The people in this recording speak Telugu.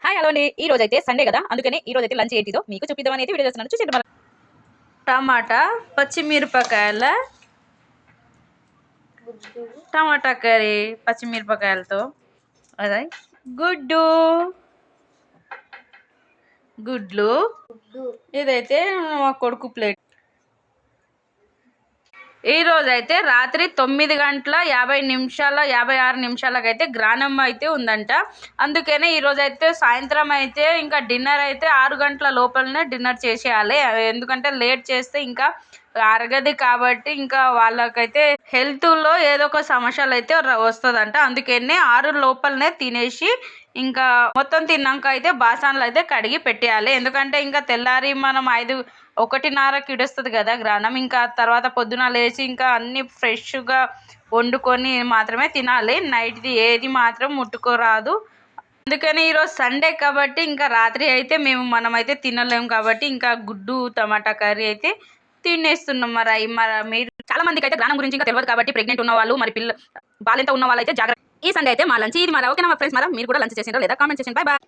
హాయ్ హలో అండి. ఈ రోజు అయితే సండే కదా, అందుకని ఈ రోజు అయితే లంచ్ ఏంటిదో మీకు చూపిద్దామని అయితే వీడియో చేస్తున్నాను. చూసేద్దాం. టమాటా పచ్చిమిరపకాయల టమాటా కర్రీ పచ్చిమిరపకాయలతో అదే గుడ్డు గుడ్లు ఇదైతే మా కొడుకు ప్లేట్. ఈ రోజు అయితే రాత్రి 9:50 56 నిమిషాలకైతే గ్రానమ్మ అయితే ఉందంట. అందుకనే ఈ రోజు అయితే సాయంత్రం అయితే ఇంకా డిన్నర్ అయితే 6 గంటల లోపలనే డిన్నర్ చేసేయాలి. ఎందుకంటే లేట్ చేస్తే ఇంకా అరగది కాబట్టి ఇంకా వాళ్ళకైతే హెల్త్లో ఏదో ఒక సమస్యలు అయితే వస్తుందంట. అందుకనే 6 లోపలనే తినేసి ఇంకా మొత్తం తిన్నాక అయితే బాసనలు అయితే కడిగి పెట్టేయాలి. ఎందుకంటే ఇంకా తెల్లారి మనం 1:30కి ఇడుస్తుంది కదా గ్రానం. ఇంకా తర్వాత పొద్దున లేచి ఇంకా అన్ని ఫ్రెష్గా వండుకొని మాత్రమే తినాలి. నైట్ది ఏది మాత్రం ముట్టుకోరాదు. అందుకని ఈరోజు సండే కాబట్టి ఇంకా రాత్రి అయితే మనమైతే తినలేము కాబట్టి ఇంకా గుడ్డు టమాటా కర్రీ అయితే తినేస్తున్నాం. మరి మీరు చాలా మందికి అయితే గ్రానం గురించి ఇంకా తెలియదు కాబట్టి ప్రెగ్నెంట్ ఉన్న వాళ్ళు మరి బాలింత ఉన్న వాళ్ళు అయితే జాగ్రత్త. ఈ సండే అయితే మా లంచ్ ఇది. మరి ఓకేనా మా ఫ్రెండ్స్, మరి మీరు కూడా లంచ్ చేసిండ్రో లేదా కామెంట్ చేయండి. Bye bye.